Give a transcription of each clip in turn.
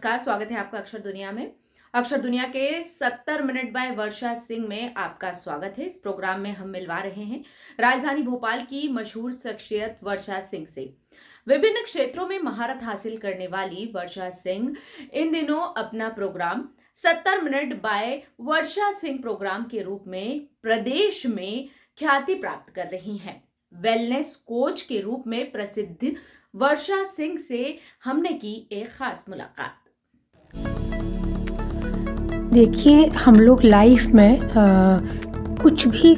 नमस्कार, स्वागत है आपका अक्षर दुनिया में। अक्षर दुनिया के 70 मिनट बाय वर्षा सिंह में आपका स्वागत है। इस प्रोग्राम में हम मिलवा रहे हैं राजधानी भोपाल की मशहूर शख्सियत वर्षा सिंह से। विभिन्न क्षेत्रों में महारत हासिल करने वाली वर्षा सिंह इन दिनों अपना प्रोग्राम 70 मिनट बाय वर्षा सिंह प्रोग्राम के रूप में प्रदेश में ख्याति प्राप्त कर रही हैं। वेलनेस कोच के रूप में प्रसिद्ध वर्षा सिंह से हमने की एक खास मुलाकात। देखिए, हम लोग लाइफ में कुछ भी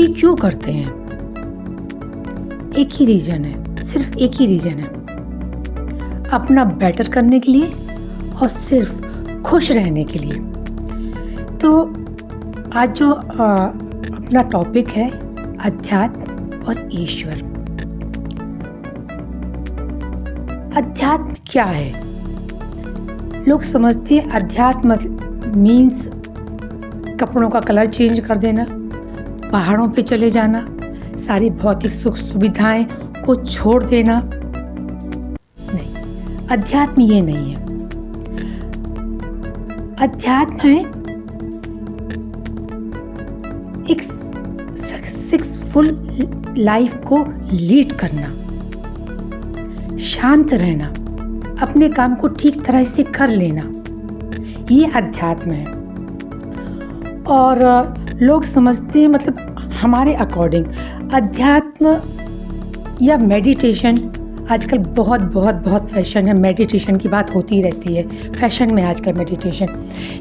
क्यों करते हैं? एक ही रीज़न है, सिर्फ एक ही रीज़न है, अपना बेटर करने के लिए और सिर्फ खुश रहने के लिए। तो आज जो अपना टॉपिक है अध्यात्म और ईश्वर। अध्यात्म क्या है? लोग समझते हैं अध्यात्म मीन्स कपड़ों का कलर चेंज कर देना, पहाड़ों पे चले जाना, सारी भौतिक सुख सुविधाएं को छोड़ देना। नहीं, अध्यात्म ये नहीं है। अध्यात्म है एक सक्सेसफुल लाइफ को लीड करना, शांत रहना, अपने काम को ठीक तरह से कर लेना, ये अध्यात्म है। और लोग समझते हैं, मतलब हमारे अकॉर्डिंग अध्यात्म या मेडिटेशन आजकल बहुत फैशन है। मेडिटेशन की बात होती रहती है, फैशन में आजकल मेडिटेशन।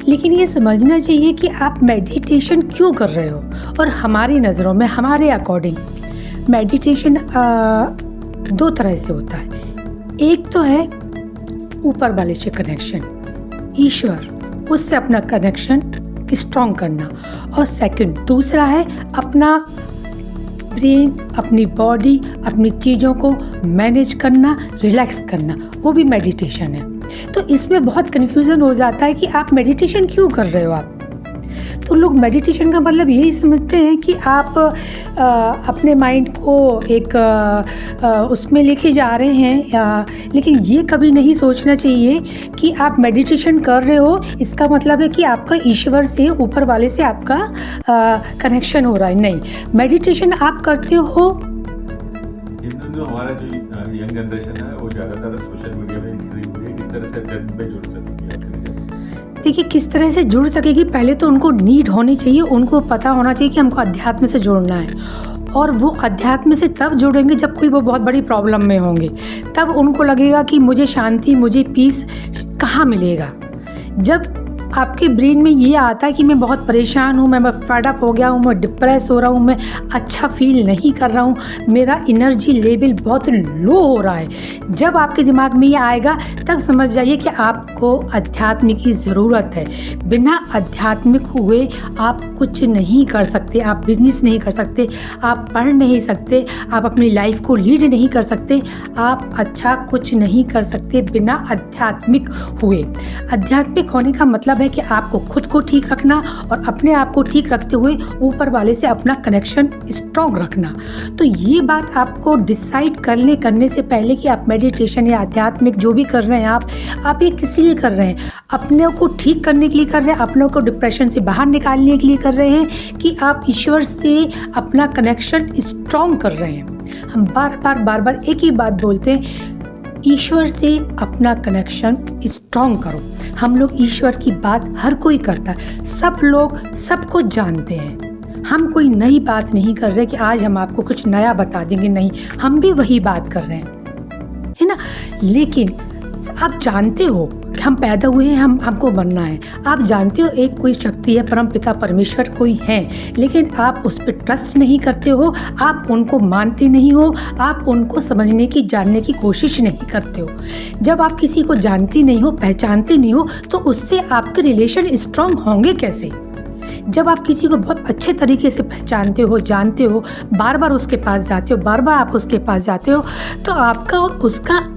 लेकिन ये समझना चाहिए कि आप मेडिटेशन क्यों कर रहे हो। और हमारी नज़रों में, हमारे अकॉर्डिंग मेडिटेशन दो तरह से होता है। एक तो है ऊपर वाले से कनेक्शन, ईश्वर, उससे अपना कनेक्शन स्ट्रॉन्ग करना। और सेकंड दूसरा है अपना ब्रेन, अपनी बॉडी, अपनी चीज़ों को मैनेज करना, रिलैक्स करना, वो भी मेडिटेशन है। तो इसमें बहुत कन्फ्यूज़न हो जाता है कि आप मेडिटेशन क्यों कर रहे हो। आप तो लोग मेडिटेशन का मतलब यही समझते हैं कि आप अपने माइंड को एक उसमें लेके जा रहे हैं। लेकिन ये कभी नहीं सोचना चाहिए कि आप मेडिटेशन कर रहे हो, इसका मतलब है कि आपका ईश्वर से, ऊपर वाले से आपका कनेक्शन हो रहा है। नहीं, मेडिटेशन आप करते हो। हमारा जो यंग जनरेशन है वो ज़्यादातर सोशल मीडिया में किस तरह से अध्यात्म पे जुड़ सकेगी? देखिए, किस तरह से जुड़ सकेगी, पहले तो उनको नीड होनी चाहिए, उनको पता होना चाहिए कि हमको अध्यात्म से जुड़ना है। और वो अध्यात्म से तब जुड़ेंगे जब कोई वो बहुत बड़ी प्रॉब्लम में होंगे, तब उनको लगेगा कि मुझे शांति, मुझे पीस कहाँ मिलेगा। जब आपके ब्रेन में ये आता है कि मैं बहुत परेशान हूँ, मैं फेड अप हो गया हूँ, मैं डिप्रेस हो रहा हूँ, मैं अच्छा फील नहीं कर रहा हूँ, मेरा एनर्जी लेवल बहुत लो हो रहा है, जब आपके दिमाग में ये आएगा तब समझ जाइए कि आपको अध्यात्म की ज़रूरत है। बिना आध्यात्मिक हुए आप कुछ नहीं कर सकते, आप बिजनेस नहीं कर सकते, आप पढ़ नहीं सकते, आप अपनी लाइफ को लीड नहीं कर सकते, आप अच्छा कुछ नहीं कर सकते बिना आध्यात्मिक हुए। आध्यात्मिक होने का मतलब है कि आपको खुद को ठीक रखना और अपने आप को ठीक रखते हुए ऊपर वाले से अपना कनेक्शन स्ट्रॉन्ग रखना। तो ये बात आपको डिसाइड करने से पहले कि आप मेडिटेशन या आध्यात्मिक जो भी कर रहे हैं, आप ये किस लिए कर रहे हैं? अपने को ठीक करने के लिए कर रहे हैं, अपनों को डिप्रेशन से बाहर निकालने के लिए कर रहे हैं, कि आप ईश्वर से अपना कनेक्शन स्ट्रॉन्ग कर रहे हैं? हम बार बार एक ही बात बोलते हैं, ईश्वर से अपना कनेक्शन स्ट्रॉन्ग करो। हम लोग ईश्वर की बात हर कोई करता है, सब लोग सबको जानते हैं। हम कोई नई बात नहीं कर रहे कि आज हम आपको कुछ नया बता देंगे, नहीं, हम भी वही बात कर रहे हैं, है ना। लेकिन आप जानते हो कि हम पैदा हुए हैं, हमको बनना है। आप जानते हो एक कोई शक्ति है, परम पिता परमेश्वर कोई है, लेकिन आप उस पर ट्रस्ट नहीं करते हो, आप उनको मानते नहीं हो, आप उनको समझने की, जानने की कोशिश नहीं करते हो। जब आप किसी को जानते नहीं हो, पहचानते नहीं हो, तो उससे आपके रिलेशन स्ट्रॉन्ग होंगे कैसे? जब आप किसी को बहुत अच्छे तरीके से पहचानते हो, जानते हो, बार बार उसके पास जाते हो, बार बार आप उसके पास जाते हो, तो आपका और उसका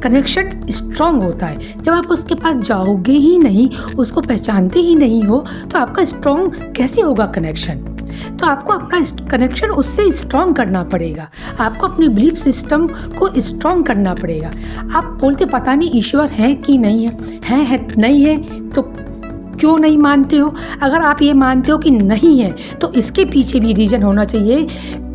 कनेक्शन स्ट्रॉन्ग होता है। जब आप उसके पास जाओगे ही नहीं, उसको पहचानते ही नहीं हो, तो आपका स्ट्रॉन्ग कैसे होगा कनेक्शन? तो आपको अपना कनेक्शन उससे स्ट्रॉन्ग करना पड़ेगा, आपको अपनी बिलीफ सिस्टम को स्ट्रॉन्ग करना पड़ेगा। आप बोलते पता नहीं ईश्वर है कि नहीं है नहीं है, तो क्यों नहीं मानते हो? अगर आप ये मानते हो कि नहीं है तो इसके पीछे भी रीज़न होना चाहिए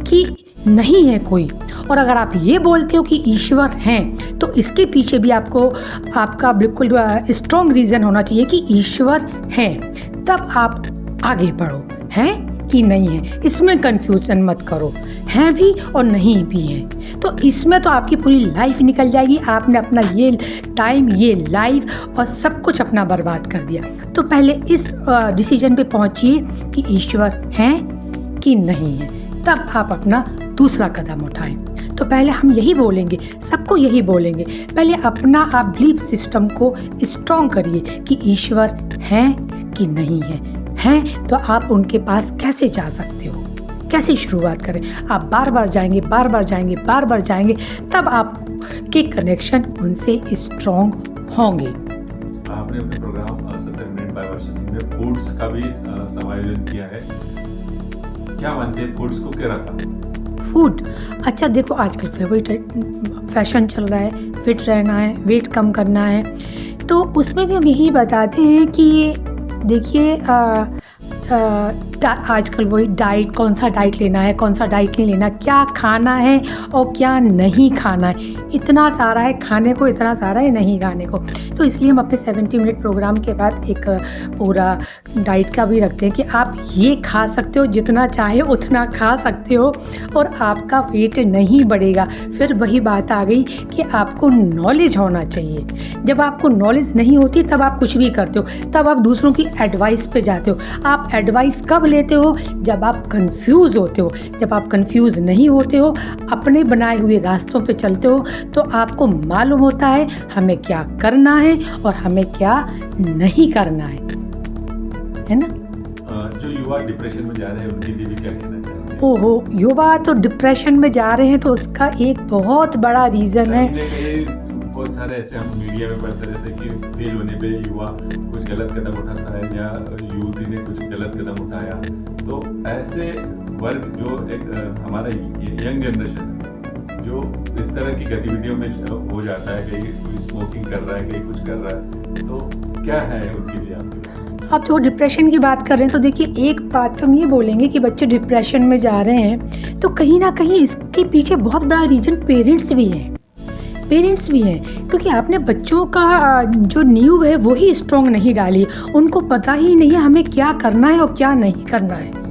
कि नहीं है कोई। और अगर आप ये बोलते हो कि ईश्वर हैं तो इसके पीछे भी आपका बिल्कुल स्ट्रॉन्ग रीज़न होना चाहिए कि ईश्वर हैं, तब आप आगे बढ़ो। हैं कि नहीं है, इसमें कंफ्यूजन मत करो, हैं भी और नहीं भी हैं। तो इसमें तो आपकी पूरी लाइफ निकल जाएगी। आपने अपना ये टाइम, ये लाइफ और सब कुछ अपना बर्बाद कर दिया। तो पहले इस डिसीजन पे पहुंचिए कि ईश्वर हैं कि नहीं है, तब आप अपना दूसरा कदम उठाएं। तो पहले हम यही बोलेंगे, सबको यही बोलेंगे, पहले अपना आप बिलीफ सिस्टम को स्ट्रॉन्ग करिए कि ईश्वर हैं कि नहीं है। हैं तो आप उनके पास कैसे जा सकते हो, कैसे शुरुआत करें? आप बार बार जाएंगे, तब आपके कनेक्शन उनसे स्ट्रॉन्ग होंगे। आपने अपने प्रोग्राम 70 मिनट बाय वर्षा सिंह में फूड्स का भी समायोजन किया है। क्या मानते हैं फूड्स को क्या रखा? फूड, अच्छा देखो आजकल वही फैशन चल रहा है, फिट रहना है, वेट कम करना है, तो उसमें भी हम यही बताते हैं कि देखिए आजकल वही डाइट, कौन सा डाइट लेना है, कौन सा डाइट नहीं लेना, क्या खाना है और क्या नहीं खाना है। इतना सारा है खाने को, इतना सारा है नहीं खाने को। तो इसलिए हम अपने 70 मिनट प्रोग्राम के बाद एक पूरा डाइट का भी रखते हैं कि आप ये खा सकते हो, जितना चाहे उतना खा सकते हो और आपका वेट नहीं बढ़ेगा। फिर वही बात आ गई कि आपको नॉलेज होना चाहिए। जब आपको नॉलेज नहीं होती तब आप कुछ भी करते हो, तब आप दूसरों की एडवाइस पे जाते हो। आप एडवाइस कब लेते हो? जब आप कंफ्यूज होते हो। जब आप कंफ्यूज नहीं होते हो, अपने बनाए हुए रास्तों पे चलते हो, तो आपको मालूम होता है हमें क्या करना है और हमें क्या नहीं करना है ना? जो युवा डिप्रेशन में जा रहे हैं उनके लिए भी क्या कहना चाहिए? ओहो, युवा तो डिप्रेशन में जा रहे हैं तो उसका एक बहुत बड़ा रीज़न है। बहुत सारे ऐसे हम मीडिया में पढ़ते रहते हैं कि फेल होने पे युवा कुछ गलत कदम उठाता है या युवती ने कुछ गलत कदम उठाया। तो ऐसे वर्ग जो एक हमारा यंग जनरेशन जो इस तरह की गतिविधियों में हो जाता है, कहीं कोई स्मोकिंग कर रहा है, कहीं कुछ कर रहा है, तो क्या है उनके लिए आपके? आप जो डिप्रेशन की बात कर रहे हैं तो देखिए, एक बात हम ये बोलेंगे कि बच्चे डिप्रेशन में जा रहे हैं तो कहीं ना कहीं इसके पीछे बहुत बड़ा रीज़न पेरेंट्स भी हैं। क्योंकि आपने बच्चों का जो नींव है वो ही स्ट्रॉन्ग नहीं डाली, उनको पता ही नहीं है हमें क्या करना है और क्या नहीं करना है।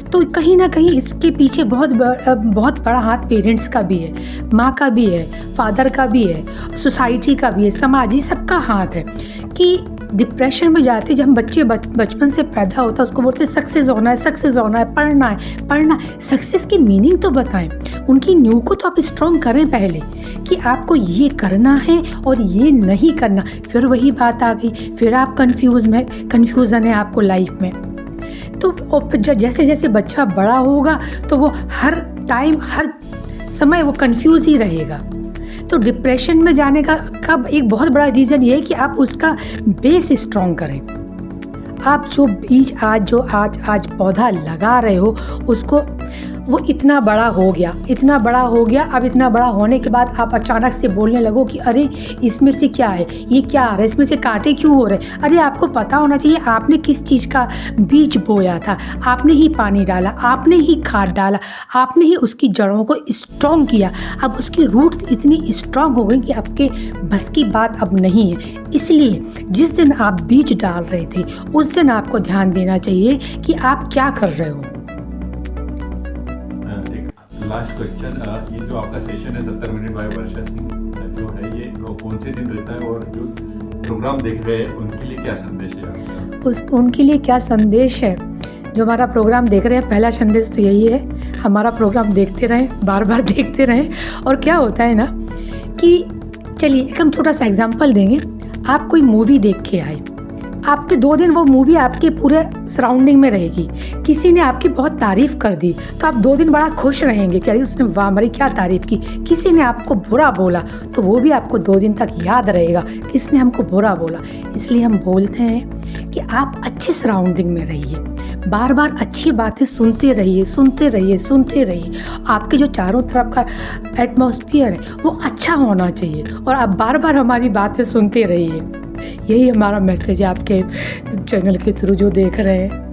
तो कहीं ना कहीं इसके पीछे बहुत बड़ा हाथ पेरेंट्स का भी है, माँ का भी है, फादर का भी है, सोसाइटी का भी है, समाज, ही सबका हाथ है कि डिप्रेशन में जाते जब हम बच्चे बचपन से पैदा होता है उसको बोलते हैं सक्सेस होना है, पढ़ना। सक्सेस की मीनिंग तो बताएं, उनकी नींव को तो आप स्ट्रॉन्ग करें पहले कि आपको ये करना है और ये नहीं करना। फिर वही बात आ गई, फिर आप कन्फ्यूज़न है आपको लाइफ में। तो जैसे जैसे बच्चा बड़ा होगा तो वो हर टाइम, हर समय वो कंफ्यूज ही रहेगा। तो डिप्रेशन में जाने का एक बहुत बड़ा रीज़न ये है कि आप उसका बेस स्ट्रॉन्ग करें। आप जो बीज आज पौधा लगा रहे हो उसको, वो इतना बड़ा हो गया। अब इतना बड़ा होने के बाद आप अचानक से बोलने लगो कि अरे इसमें से क्या है, ये क्या आ रहा है, इसमें से कांटे क्यों हो रहे हैं। अरे आपको पता होना चाहिए आपने किस चीज़ का बीज बोया था, आपने ही पानी डाला, आपने ही खाद डाला, आपने ही उसकी जड़ों को स्ट्रॉन्ग किया। अब उसकी रूट्स इतनी स्ट्रॉन्ग हो गई कि आपके बस की बात अब नहीं है। इसलिए जिस दिन आप बीज डाल रहे थे उस दिन आपको ध्यान देना चाहिए कि आप क्या कर रहे हो। लास्ट क्वेश्चन, ये जो आपका सेशन है 70 मिनट बाय वर्षा सिंह जो है, ये कौन से दिन रहता है और जो प्रोग्राम देख रहे हैं उनके लिए क्या संदेश है? उनके लिए क्या संदेश है? जो हमारा प्रोग्राम देख रहे हैं, पहला संदेश तो यही है, हमारा प्रोग्राम देखते रहें, बार बार देखते रहें। और क्या होता है ना कि चलिए एक हम छोटा सा एग्जाम्पल देंगे। आप कोई मूवी देख के आए, आपके 2 दिन वो मूवी आपके पूरे सराउंडिंग में रहेगी। किसी ने आपकी बहुत तारीफ़ कर दी तो आप 2 दिन बड़ा खुश रहेंगे कि अरे उसने वाह हमारी क्या तारीफ़ की। किसी ने आपको बुरा बोला तो वो भी आपको 2 दिन तक याद रहेगा किसने हमको बुरा बोला। इसलिए हम बोलते हैं कि आप अच्छे सराउंडिंग में रहिए, बार बार अच्छी बातें सुनते रहिए, सुनते रहिए, सुनते रहिए। आपके जो चारों तरफ का एटमॉस्फेयर है वो अच्छा होना चाहिए और आप बार बार हमारी बातें सुनते रहिए। यही हमारा मैसेज है आपके चैनल के थ्रू जो देख रहे हैं।